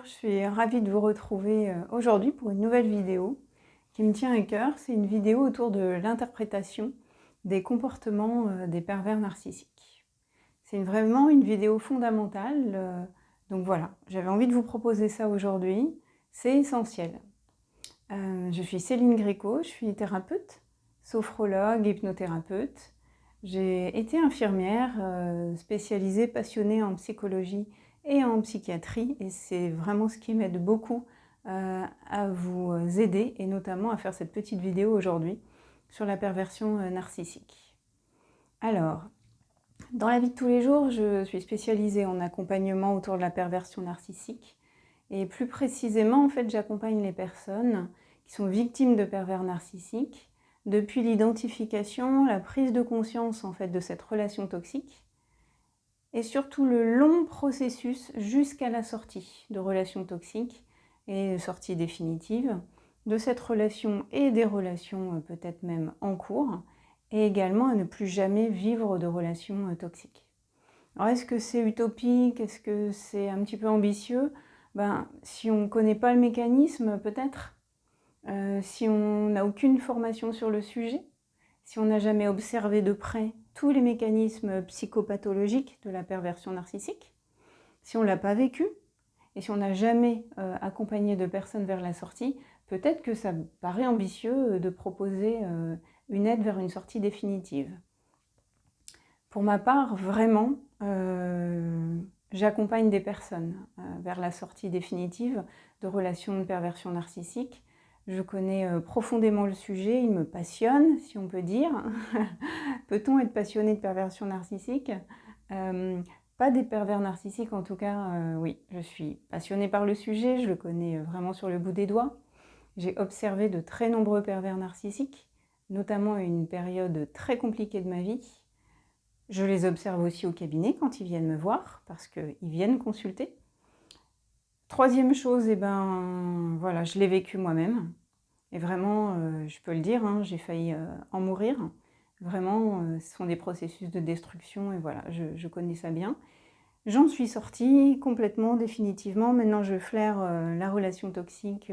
Bonjour, je suis ravie de vous retrouver aujourd'hui pour une nouvelle vidéo qui me tient à cœur. C'est une vidéo autour de l'interprétation des comportements des pervers narcissiques. C'est vraiment une vidéo fondamentale, donc voilà, j'avais envie de vous proposer ça aujourd'hui, c'est essentiel. Je suis Céline Gréco, je suis thérapeute, sophrologue, hypnothérapeute. J'ai été infirmière spécialisée, passionnée en psychologie et en psychiatrie, et c'est vraiment ce qui m'aide beaucoup à vous aider, et notamment à faire cette petite vidéo aujourd'hui sur la perversion narcissique. Alors, dans la vie de tous les jours, je suis spécialisée en accompagnement autour de la perversion narcissique, et plus précisément, en fait, j'accompagne les personnes qui sont victimes de pervers narcissiques depuis l'identification, la prise de conscience en fait de cette relation toxique, et surtout le long processus jusqu'à la sortie de relations toxiques et sortie définitive de cette relation et des relations peut-être même en cours, et également à ne plus jamais vivre de relations toxiques. Alors est-ce que c'est utopique? Est-ce que c'est un petit peu ambitieux? Si on ne connaît pas le mécanisme, peut-être, si on n'a aucune formation sur le sujet, si on n'a jamais observé de près tous les mécanismes psychopathologiques de la perversion narcissique, si on ne l'a pas vécu, et si on n'a jamais accompagné de personnes vers la sortie, peut-être que ça paraît ambitieux de proposer une aide vers une sortie définitive. Pour ma part, vraiment, j'accompagne des personnes vers la sortie définitive de relations de perversion narcissique. Je connais profondément le sujet, il me passionne, si on peut dire. Peut-on être passionné de perversion narcissique? Pas des pervers narcissiques, en tout cas, oui. Je suis passionnée par le sujet, je le connais vraiment sur le bout des doigts. J'ai observé de très nombreux pervers narcissiques, notamment à une période très compliquée de ma vie. Je les observe aussi au cabinet quand ils viennent me voir, parce qu'ils viennent consulter. Troisième chose, voilà, je l'ai vécu moi-même. Et vraiment, je peux le dire, hein, j'ai failli en mourir. Vraiment, ce sont des processus de destruction, et voilà, je connais ça bien. J'en suis sortie complètement, définitivement. Maintenant, je flaire la relation toxique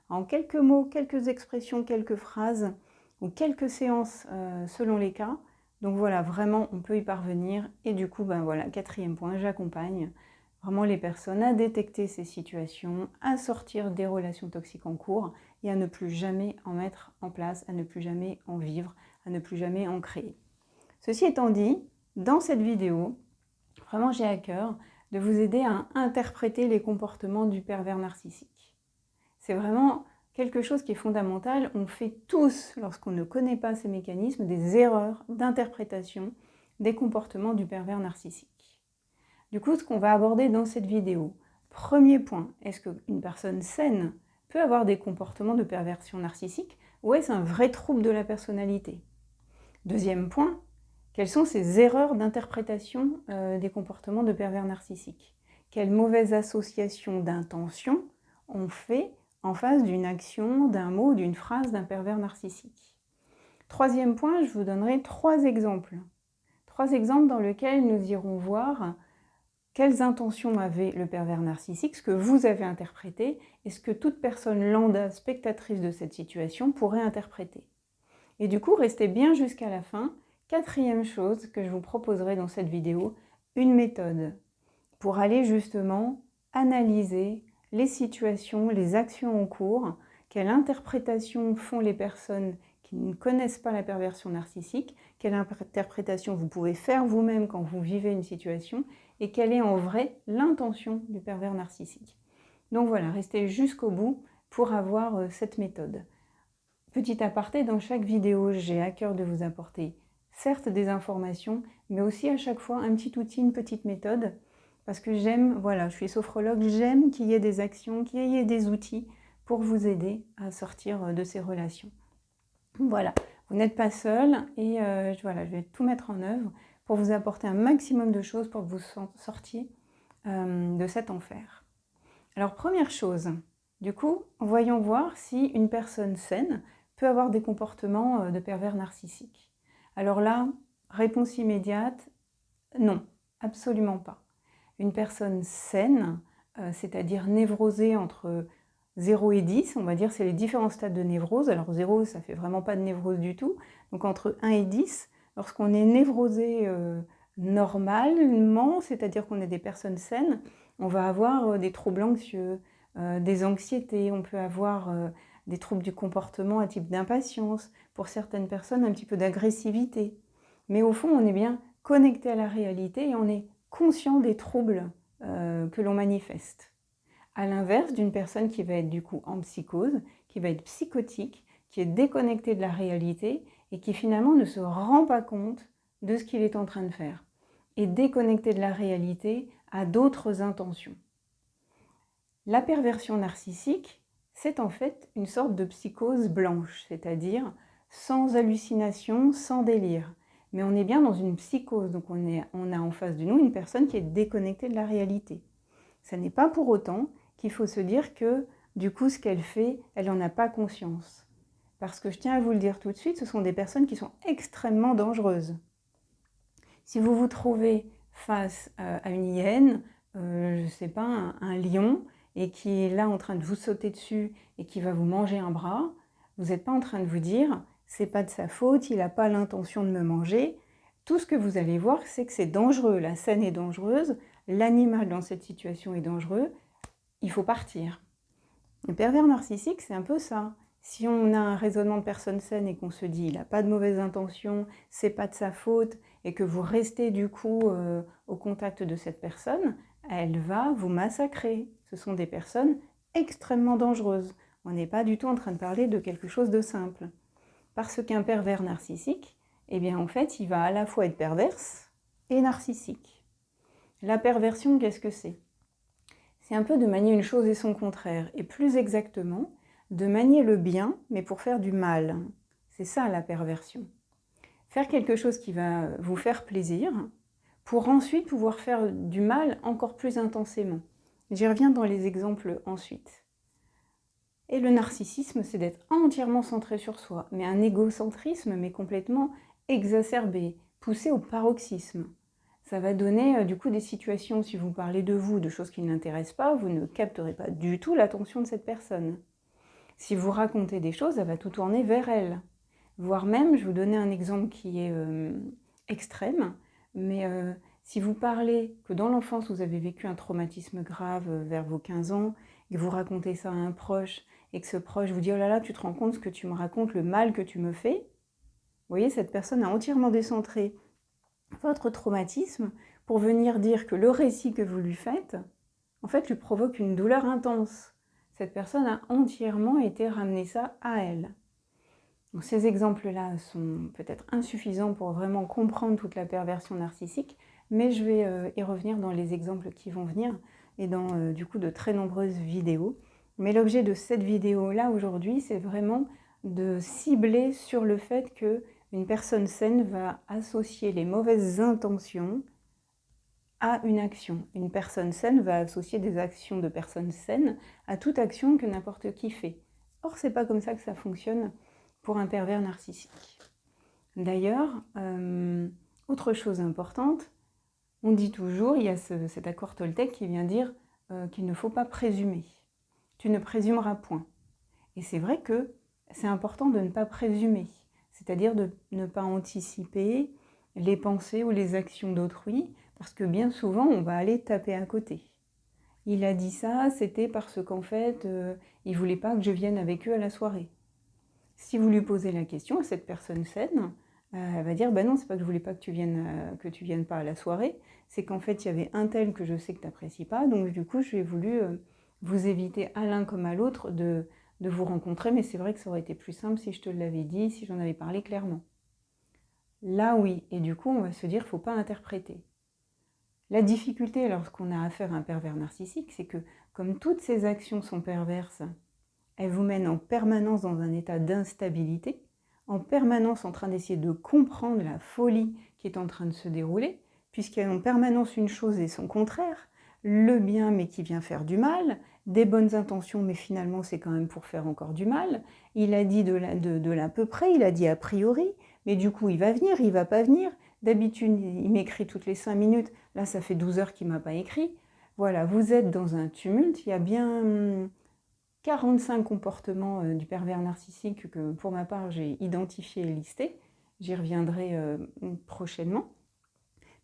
en quelques mots, quelques expressions, quelques phrases, ou quelques séances selon les cas. Donc voilà, vraiment, on peut y parvenir. Et du coup, voilà, quatrième point, j'accompagne vraiment les personnes à détecter ces situations, à sortir des relations toxiques en cours et à ne plus jamais en mettre en place, à ne plus jamais en vivre, à ne plus jamais en créer. Ceci étant dit, dans cette vidéo, vraiment j'ai à cœur de vous aider à interpréter les comportements du pervers narcissique. C'est vraiment quelque chose qui est fondamental. On fait tous, lorsqu'on ne connaît pas ces mécanismes, des erreurs d'interprétation des comportements du pervers narcissique. Du coup, ce qu'on va aborder dans cette vidéo, premier point, est-ce qu'une personne saine peut avoir des comportements de perversion narcissique ou est-ce un vrai trouble de la personnalité? Deuxième point, quelles sont ces erreurs d'interprétation des comportements de pervers narcissiques? Quelle mauvaise association d'intention on fait en face d'une action, d'un mot, d'une phrase d'un pervers narcissique? Troisième point, je vous donnerai trois exemples. Trois exemples dans lesquels nous irons voir quelles intentions avait le pervers narcissique, ce que vous avez interprété et ce que toute personne lambda, spectatrice de cette situation, pourrait interpréter. Et du coup, restez bien jusqu'à la fin. Quatrième chose que je vous proposerai dans cette vidéo, une méthode pour aller justement analyser les situations, les actions en cours, quelle interprétation font les personnes qui ne connaissent pas la perversion narcissique, quelle interprétation vous pouvez faire vous-même quand vous vivez une situation, et quelle est en vrai l'intention du pervers narcissique. Donc voilà, restez jusqu'au bout pour avoir cette méthode. Petit aparté, dans chaque vidéo, j'ai à cœur de vous apporter certes des informations, mais aussi à chaque fois un petit outil, une petite méthode, parce que j'aime, voilà, je suis sophrologue, j'aime qu'il y ait des actions, qu'il y ait des outils pour vous aider à sortir de ces relations. Voilà, vous n'êtes pas seul et voilà, je vais tout mettre en œuvre pour vous apporter un maximum de choses pour que vous sortiez de cet enfer. Alors première chose, du coup, voyons voir si une personne saine peut avoir des comportements de pervers narcissiques. Alors là, réponse immédiate, non, absolument pas. Une personne saine c'est-à-dire névrosé entre 0 et 10, on va dire, c'est les différents stades de névrose. Alors 0, ça fait vraiment pas de névrose du tout. Donc entre 1 et 10, lorsqu'on est névrosé normalement, c'est-à-dire qu'on est des personnes saines, on va avoir des troubles anxieux, des anxiétés, on peut avoir des troubles du comportement à type d'impatience, pour certaines personnes un petit peu d'agressivité. Mais au fond, on est bien connecté à la réalité et on est conscient des troubles que l'on manifeste. À l'inverse d'une personne qui va être du coup en psychose, qui va être psychotique, qui est déconnectée de la réalité et qui finalement ne se rend pas compte de ce qu'il est en train de faire. Et déconnecté de la réalité a d'autres intentions. La perversion narcissique, c'est en fait une sorte de psychose blanche, c'est-à-dire sans hallucination, sans délire. Mais on est bien dans une psychose, donc on a en face de nous une personne qui est déconnectée de la réalité. Ça n'est pas pour autant qu'il faut se dire que, du coup, ce qu'elle fait, elle n'en a pas conscience. Parce que je tiens à vous le dire tout de suite, ce sont des personnes qui sont extrêmement dangereuses. Si vous vous trouvez face à une hyène, je ne sais pas, un lion, et qui est là en train de vous sauter dessus et qui va vous manger un bras, vous n'êtes pas en train de vous dire « c'est pas de sa faute, il n'a pas l'intention de me manger ». Tout ce que vous allez voir, c'est que c'est dangereux, la scène est dangereuse, l'animal dans cette situation est dangereux, il faut partir. Le pervers narcissique, c'est un peu ça. Si on a un raisonnement de personne saine et qu'on se dit il n'a pas de mauvaises intentions, c'est pas de sa faute, et que vous restez du coup au contact de cette personne, elle va vous massacrer. Ce sont des personnes extrêmement dangereuses. On n'est pas du tout en train de parler de quelque chose de simple. Parce qu'un pervers narcissique, eh bien en fait, il va à la fois être perverse et narcissique. La perversion, qu'est-ce que c'est? C'est un peu de manier une chose et son contraire, et plus exactement, de manier le bien, mais pour faire du mal. C'est ça la perversion. Faire quelque chose qui va vous faire plaisir, pour ensuite pouvoir faire du mal encore plus intensément. J'y reviens dans les exemples ensuite. Et le narcissisme, c'est d'être entièrement centré sur soi, mais un égocentrisme, mais complètement exacerbé, poussé au paroxysme. Ça va donner du coup des situations, si vous parlez de vous, de choses qui ne l'intéressent pas, vous ne capterez pas du tout l'attention de cette personne. Si vous racontez des choses, elle va tout tourner vers elle. Voire même, je vais vous donner un exemple qui est extrême, mais si vous parlez que dans l'enfance, vous avez vécu un traumatisme grave vers vos 15 ans, et que vous racontez ça à un proche, et que ce proche vous dit « Oh là là, tu te rends compte ce que tu me racontes, le mal que tu me fais ?» Vous voyez, cette personne a entièrement décentré votre traumatisme pour venir dire que le récit que vous lui faites, en fait, lui provoque une douleur intense. Cette personne a entièrement été ramener ça à elle. Donc, ces exemples-là sont peut-être insuffisants pour vraiment comprendre toute la perversion narcissique, mais je vais y revenir dans les exemples qui vont venir et dans du coup de très nombreuses vidéos. Mais l'objet de cette vidéo-là aujourd'hui, c'est vraiment de cibler sur le fait qu'une personne saine va associer les mauvaises intentions à une action. Une personne saine va associer des actions de personnes saines à toute action que n'importe qui fait. Or, c'est pas comme ça que ça fonctionne pour un pervers narcissique. D'ailleurs, autre chose importante, on dit toujours, il y a cet accord Toltec qui vient dire qu'il ne faut pas présumer. Tu ne présumeras point. Et c'est vrai que c'est important de ne pas présumer, c'est-à-dire de ne pas anticiper les pensées ou les actions d'autrui, parce que bien souvent, on va aller taper à côté. Il a dit ça, c'était parce qu'en fait, il ne voulait pas que je vienne avec eux à la soirée. Si vous lui posez la question à cette personne saine, elle va dire « Ben non, c'est pas que je voulais pas que tu viennes pas à la soirée, c'est qu'en fait, il y avait un tel que je sais que tu n'apprécies pas, donc du coup, j'ai voulu vous éviter à l'un comme à l'autre de vous rencontrer, mais c'est vrai que ça aurait été plus simple si je te l'avais dit, si j'en avais parlé clairement. » Là, oui, et du coup, on va se dire « faut pas interpréter ». La difficulté lorsqu'on a affaire à un pervers narcissique, c'est que comme toutes ces actions sont perverses, elles vous mènent en permanence dans un état d'instabilité, en permanence en train d'essayer de comprendre la folie qui est en train de se dérouler, puisqu'il y a en permanence une chose et son contraire, le bien mais qui vient faire du mal, des bonnes intentions mais finalement c'est quand même pour faire encore du mal, il a dit de l'à peu près, il a dit a priori, mais du coup il va venir, il va pas venir, d'habitude il m'écrit toutes les 5 minutes, là ça fait 12 heures qu'il m'a pas écrit, Voilà, vous êtes dans un tumulte, il y a bien 45 comportements du pervers narcissique que pour ma part j'ai identifié et listé. J'y reviendrai prochainement.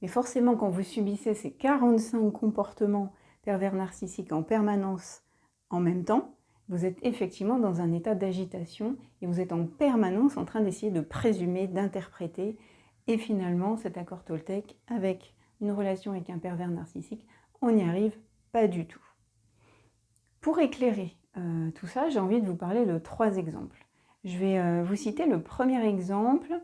Mais forcément, quand vous subissez ces 45 comportements pervers narcissiques en permanence en même temps, vous êtes effectivement dans un état d'agitation et vous êtes en permanence en train d'essayer de présumer, d'interpréter. Et finalement, cet accord Toltec avec une relation avec un pervers narcissique, on n'y arrive pas du tout. Pour éclairer tout ça, j'ai envie de vous parler de 3 exemples. Je vais vous citer le premier exemple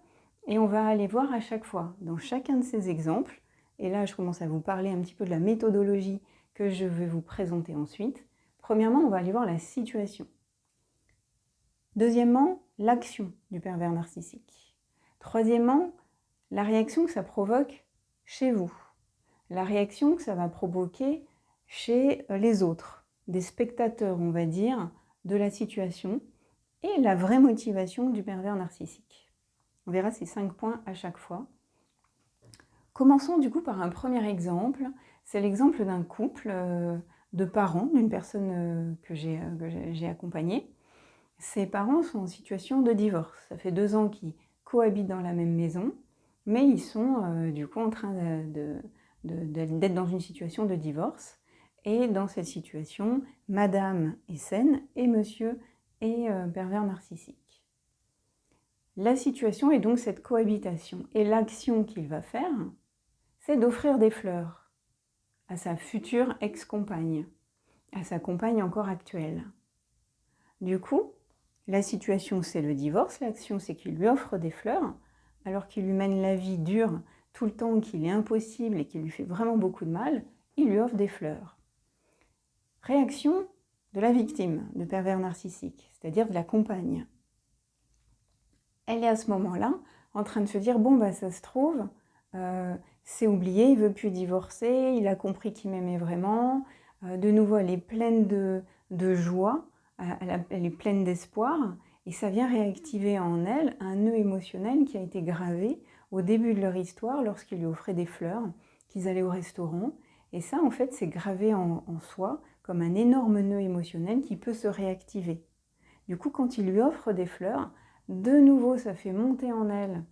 et on va aller voir à chaque fois, dans chacun de ces exemples, et là je commence à vous parler un petit peu de la méthodologie que je vais vous présenter ensuite. Premièrement, on va aller voir la situation. Deuxièmement, l'action du pervers narcissique. Troisièmement, la réaction que ça provoque chez vous. La réaction que ça va provoquer chez les autres, des spectateurs, on va dire, de la situation, et la vraie motivation du pervers narcissique. On verra ces 5 points à chaque fois. Commençons du coup par un premier exemple. C'est l'exemple d'un couple de parents, d'une personne que j'ai accompagnée. Ces parents sont en situation de divorce. Ça fait 2 ans qu'ils cohabitent dans la même maison, mais ils sont du coup en train d'être dans une situation de divorce. Et dans cette situation, madame est saine et monsieur est pervers narcissique. La situation est donc cette cohabitation. Et l'action qu'il va faire, c'est d'offrir des fleurs à sa future ex-compagne, à sa compagne encore actuelle. Du coup, la situation, c'est le divorce. L'action, c'est qu'il lui offre des fleurs, alors qu'il lui mène la vie dure tout le temps, qu'il est impossible et qu'il lui fait vraiment beaucoup de mal, il lui offre des fleurs. Réaction de la victime de pervers narcissique, c'est-à-dire de la compagne. Elle est à ce moment-là en train de se dire, bon, bah ça se trouve, c'est oublié, il veut plus divorcer, il a compris qu'il m'aimait vraiment. De nouveau, elle est pleine de joie, elle est pleine d'espoir, et ça vient réactiver en elle un nœud émotionnel qui a été gravé au début de leur histoire lorsqu'il lui offrait des fleurs, qu'ils allaient au restaurant. Et ça, en fait, c'est gravé en soi comme un énorme nœud émotionnel qui peut se réactiver. Du coup, quand il lui offre des fleurs, de nouveau, ça fait monter en elle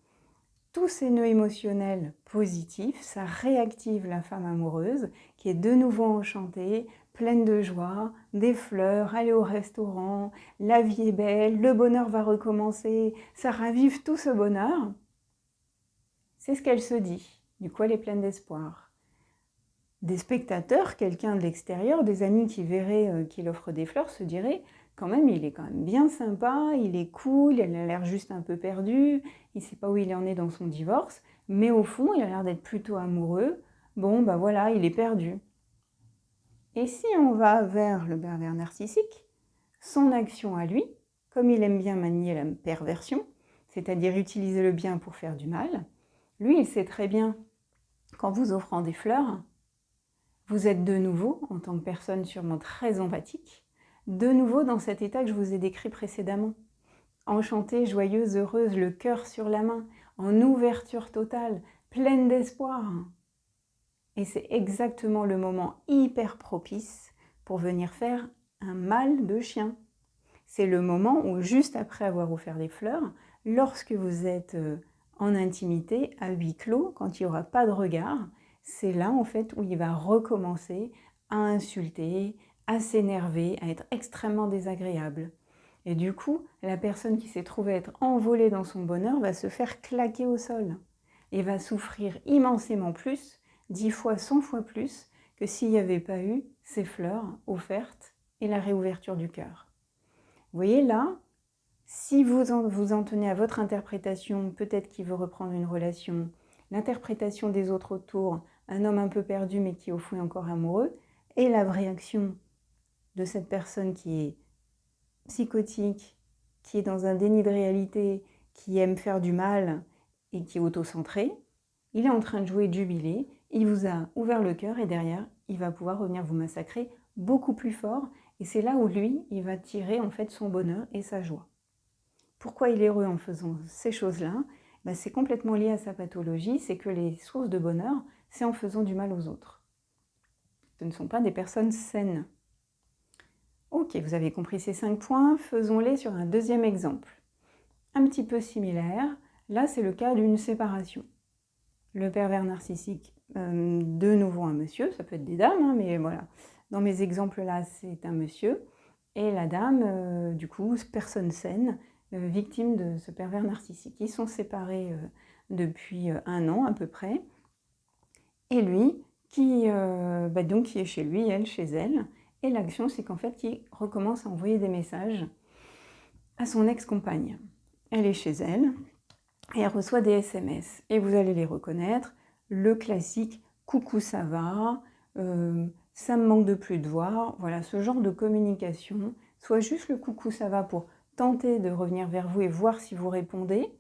tous ces nœuds émotionnels positifs, ça réactive la femme amoureuse qui est de nouveau enchantée, pleine de joie, des fleurs, aller au restaurant, la vie est belle, le bonheur va recommencer, ça ravive tout ce bonheur. C'est ce qu'elle se dit. Du coup, elle est pleine d'espoir. Des spectateurs, quelqu'un de l'extérieur, des amis qui verraient qu'il offre des fleurs, se diraient quand même, il est quand même bien sympa, il est cool, il a l'air juste un peu perdu, il ne sait pas où il en est dans son divorce, mais au fond, il a l'air d'être plutôt amoureux. Bon, bah voilà, il est perdu. Et si on va vers le pervers narcissique, son action à lui, comme il aime bien manier la perversion, c'est-à-dire utiliser le bien pour faire du mal, lui, il sait très bien qu'en vous offrant des fleurs, vous êtes de nouveau, en tant que personne sûrement très empathique, de nouveau dans cet état que je vous ai décrit précédemment. Enchantée, joyeuse, heureuse, le cœur sur la main, en ouverture totale, pleine d'espoir. Et c'est exactement le moment hyper propice pour venir faire un mal de chien. C'est le moment où, juste après avoir offert des fleurs, lorsque vous êtes en intimité, à huis clos, quand il n'y aura pas de regard, c'est là en fait où il va recommencer à insulter, à s'énerver, à être extrêmement désagréable. Et du coup, la personne qui s'est trouvée être envolée dans son bonheur va se faire claquer au sol et va souffrir immensément plus, 10 fois, 100 fois plus, que s'il n'y avait pas eu ces fleurs offertes et la réouverture du cœur. Vous voyez là, si vous en tenez à votre interprétation, peut-être qu'il veut reprendre une relation, l'interprétation des autres autour, un homme un peu perdu mais qui au fond est encore amoureux, et la réaction de cette personne qui est psychotique, qui est dans un déni de réalité, qui aime faire du mal et qui est auto-centré, il est en train de jouer de jubilé, il vous a ouvert le cœur et derrière, il va pouvoir revenir vous massacrer beaucoup plus fort et c'est là où lui, il va tirer en fait son bonheur et sa joie. Pourquoi il est heureux en faisant ces choses-là? C'est complètement lié à sa pathologie, c'est que les sources de bonheur, c'est en faisant du mal aux autres. Ce ne sont pas des personnes saines. Ok, vous avez compris ces 5 points, faisons-les sur un deuxième exemple. Un petit peu similaire, là c'est le cas d'une séparation. Le pervers narcissique, de nouveau un monsieur, ça peut être des dames, hein, mais voilà. Dans mes exemples là, c'est un monsieur. Et la dame, du coup, personne saine, victime de ce pervers narcissique. Ils sont séparés depuis 1 an à peu près. Et lui, qui est chez lui, elle chez elle. Et l'action, c'est qu'en fait, il recommence à envoyer des messages à son ex-compagne. Elle est chez elle et elle reçoit des SMS. Et vous allez les reconnaître. Le classique « coucou, ça va ça me manque de plus te voir ». Voilà, ce genre de communication. Soit juste le « coucou, ça va » pour tenter de revenir vers vous et voir si vous répondez,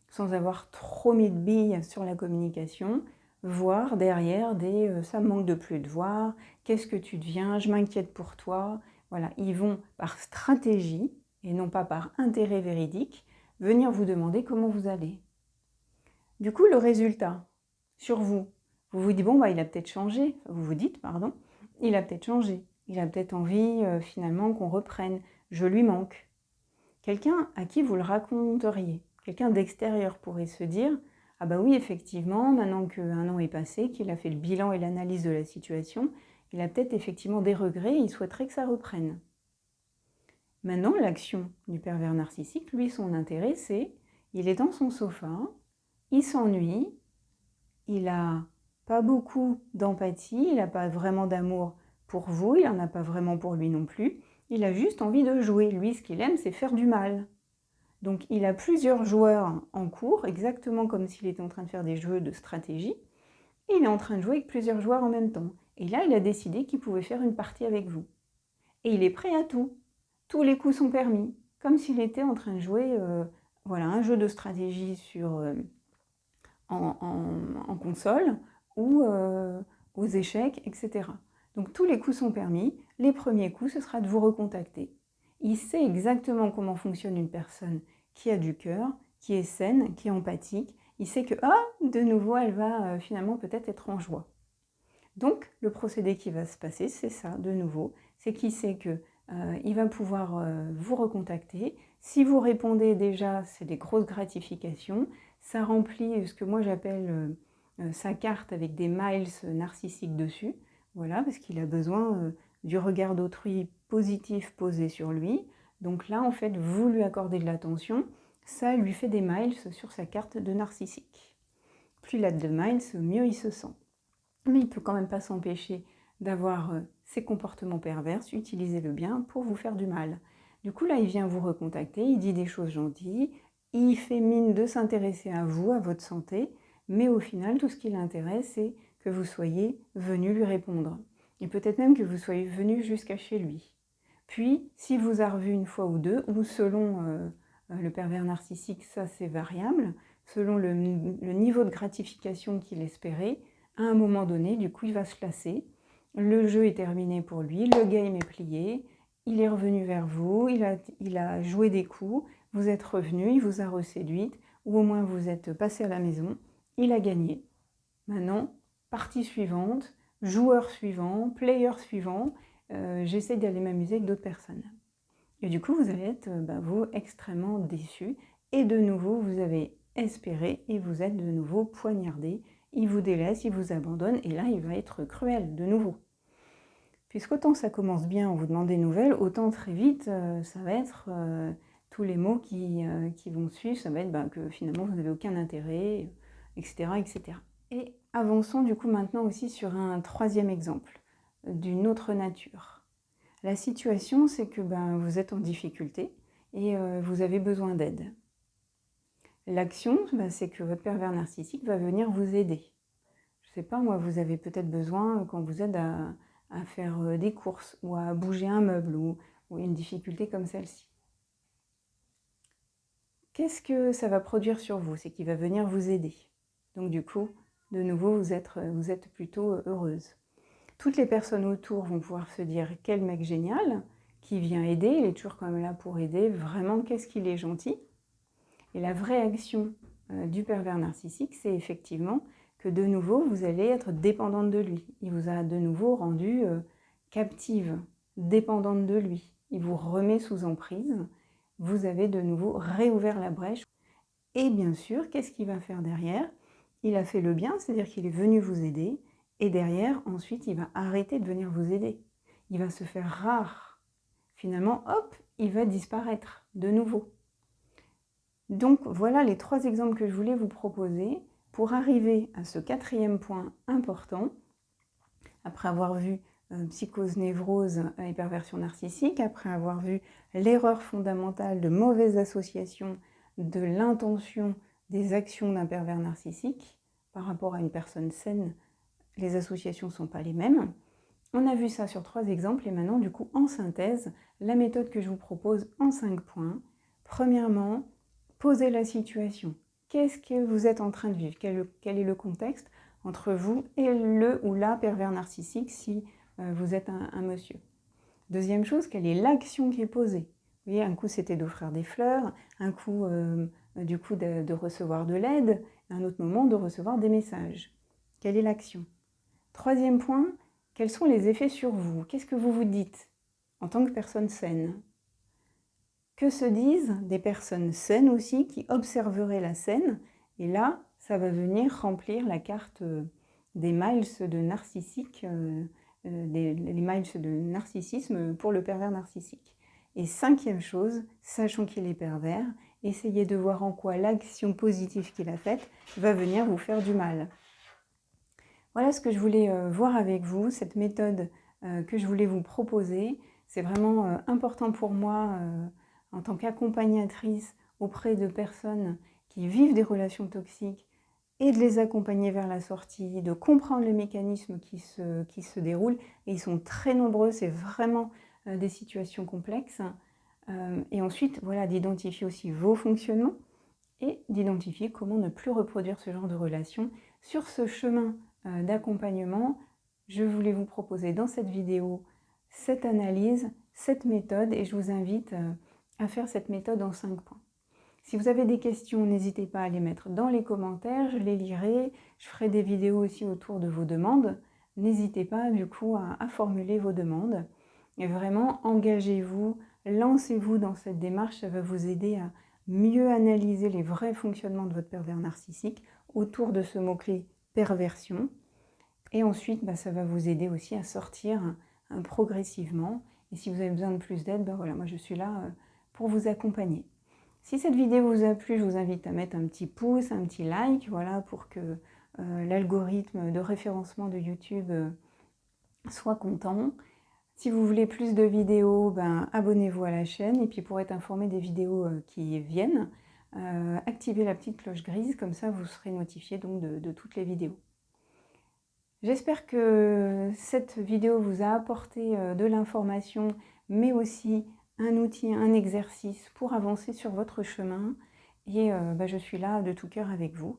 sans avoir trop mis de billes sur la communication, voire derrière des ça me manque de plus te voir, qu'est-ce que tu deviens, je m'inquiète pour toi. Voilà, ils vont par stratégie, et non pas par intérêt véridique, venir vous demander comment vous allez. Du coup, le résultat, sur vous, vous vous dites, bon, il a peut-être changé, vous vous dites, pardon, il a peut-être changé, il a peut-être envie finalement qu'on reprenne, je lui manque. Quelqu'un à qui vous le raconteriez, quelqu'un d'extérieur pourrait se dire, ah bah oui, effectivement, maintenant qu'1 an est passé, qu'il a fait le bilan et l'analyse de la situation, il a peut-être effectivement des regrets et il souhaiterait que ça reprenne. Maintenant, l'action du pervers narcissique, lui, son intérêt, c'est, il est dans son sofa, il s'ennuie, il n'a pas beaucoup d'empathie, il n'a pas vraiment d'amour pour vous, il n'en a pas vraiment pour lui non plus, il a juste envie de jouer. Lui, ce qu'il aime, c'est faire du mal. Donc, il a plusieurs joueurs en cours, exactement comme s'il était en train de faire des jeux de stratégie, et il est en train de jouer avec plusieurs joueurs en même temps. Et là, il a décidé qu'il pouvait faire une partie avec vous. Et il est prêt à tout. Tous les coups sont permis, comme s'il était en train de jouer un jeu de stratégie en console ou aux échecs, etc. Donc tous les coups sont permis. Les premiers coups, ce sera de vous recontacter. Il sait exactement comment fonctionne une personne qui a du cœur, qui est saine, qui est empathique. Il sait que, de nouveau, elle va finalement peut-être être en joie. Donc, le procédé qui va se passer, c'est ça, de nouveau. C'est qu'il sait que il va pouvoir vous recontacter. Si vous répondez déjà, c'est des grosses gratifications. Ça remplit ce que moi j'appelle sa carte avec des miles narcissiques dessus. Voilà, parce qu'il a besoin du regard d'autrui positif posé sur lui. Donc là, en fait, vous lui accordez de l'attention. Ça lui fait des miles sur sa carte de narcissique. Plus il a de miles, mieux il se sent. Mais il ne peut quand même pas s'empêcher d'avoir ces comportements pervers, utiliser le bien pour vous faire du mal. Du coup, là, il vient vous recontacter, il dit des choses gentilles, il fait mine de s'intéresser à vous, à votre santé, mais au final, tout ce qui l'intéresse, c'est que vous soyez venu lui répondre. Et peut-être même que vous soyez venu jusqu'à chez lui. Puis, s'il vous a revu une fois ou deux, ou selon le pervers narcissique, ça c'est variable, selon le niveau de gratification qu'il espérait, à un moment donné, du coup, il va se lasser. Le jeu est terminé pour lui, le game est plié, il est revenu vers vous, il a joué des coups, vous êtes revenu, il vous a reséduite, ou au moins vous êtes passé à la maison, il a gagné. Maintenant, partie suivante, joueur suivant, player suivant, j'essaie d'aller m'amuser avec d'autres personnes. Et du coup, vous allez être, vous, extrêmement déçus, et de nouveau, vous avez espéré, et vous êtes de nouveau poignardé. Il vous délaisse, il vous abandonne, et là, il va être cruel, de nouveau. Puisqu'autant ça commence bien, on vous demande des nouvelles, autant très vite, ça va être tous les mots qui vont suivre, ça va être que finalement, vous n'avez aucun intérêt, etc., etc. Et avançons du coup maintenant aussi sur un troisième exemple, d'une autre nature. La situation, c'est que vous êtes en difficulté et vous avez besoin d'aide. L'action, c'est que votre pervers narcissique va venir vous aider. Je ne sais pas, moi, vous avez peut-être besoin qu'on vous aide à faire des courses ou à bouger un meuble ou une difficulté comme celle-ci. Qu'est-ce que ça va produire sur vous? C'est qu'il va venir vous aider. Donc du coup, de nouveau, vous êtes plutôt heureuse. Toutes les personnes autour vont pouvoir se dire « quel mec génial, qui vient aider, il est toujours quand même là pour aider, vraiment, qu'est-ce qu'il est gentil ». Et la vraie action du pervers narcissique, c'est effectivement que de nouveau, vous allez être dépendante de lui. Il vous a de nouveau rendu captive, dépendante de lui. Il vous remet sous emprise. Vous avez de nouveau réouvert la brèche. Et bien sûr, qu'est-ce qu'il va faire derrière? Il a fait le bien, c'est-à-dire qu'il est venu vous aider. Et derrière, ensuite, il va arrêter de venir vous aider. Il va se faire rare. Finalement, hop, il va disparaître de nouveau. Donc voilà les 3 exemples que je voulais vous proposer pour arriver à ce 4e point important, après avoir vu psychose, névrose et perversion narcissique, après avoir vu l'erreur fondamentale de mauvaise association de l'intention des actions d'un pervers narcissique par rapport à une personne saine, les associations ne sont pas les mêmes. On a vu ça sur 3 exemples et maintenant, du coup, en synthèse, la méthode que je vous propose en 5 points. Premièrement, posez la situation. Qu'est-ce que vous êtes en train de vivre? Quel est le contexte entre vous et le ou la pervers narcissique si vous êtes un monsieur? Deuxième chose, quelle est l'action qui est posée? Vous voyez, un coup c'était d'offrir des fleurs, un coup du coup de recevoir de l'aide, un autre moment de recevoir des messages. Quelle est l'action? Troisième point, quels sont les effets sur vous? Qu'est-ce que vous vous dites en tant que personne saine? Que se disent des personnes saines aussi qui observeraient la scène? Et là, ça va venir remplir la carte des miles de narcissique, les miles de narcissisme pour le pervers narcissique. Et 5e chose, sachant qu'il est pervers, essayez de voir en quoi l'action positive qu'il a faite va venir vous faire du mal. Voilà ce que je voulais voir avec vous, cette méthode que je voulais vous proposer. C'est vraiment important pour moi en tant qu'accompagnatrice auprès de personnes qui vivent des relations toxiques et de les accompagner vers la sortie, de comprendre les mécanismes qui se déroulent. Et ils sont très nombreux, c'est vraiment des situations complexes. Et ensuite, voilà, d'identifier aussi vos fonctionnements et d'identifier comment ne plus reproduire ce genre de relation. Sur ce chemin d'accompagnement, je voulais vous proposer dans cette vidéo cette analyse, cette méthode, et je vous invite à faire cette méthode en 5 points. Si vous avez des questions, n'hésitez pas à les mettre dans les commentaires, je les lirai, je ferai des vidéos aussi autour de vos demandes. N'hésitez pas du coup à formuler vos demandes. Et vraiment, engagez-vous, lancez-vous dans cette démarche, ça va vous aider à mieux analyser les vrais fonctionnements de votre pervers narcissique autour de ce mot-clé perversion. Et ensuite, ça va vous aider aussi à sortir progressivement. Et si vous avez besoin de plus d'aide, voilà, moi je suis là pour vous accompagner. Si cette vidéo vous a plu, je vous invite à mettre un petit pouce, un petit like, voilà, pour que l'algorithme de référencement de YouTube soit content. Si vous voulez plus de vidéos, abonnez-vous à la chaîne. Et puis pour être informé des vidéos qui viennent, activez la petite cloche grise, comme ça vous serez notifié donc de toutes les vidéos. J'espère que cette vidéo vous a apporté de l'information, mais aussi un outil, un exercice pour avancer sur votre chemin. Et je suis là de tout cœur avec vous.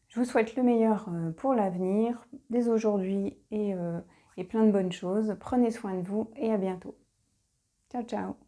Je vous souhaite le meilleur pour l'avenir, dès aujourd'hui et plein de bonnes choses. Prenez soin de vous et à bientôt. Ciao, ciao!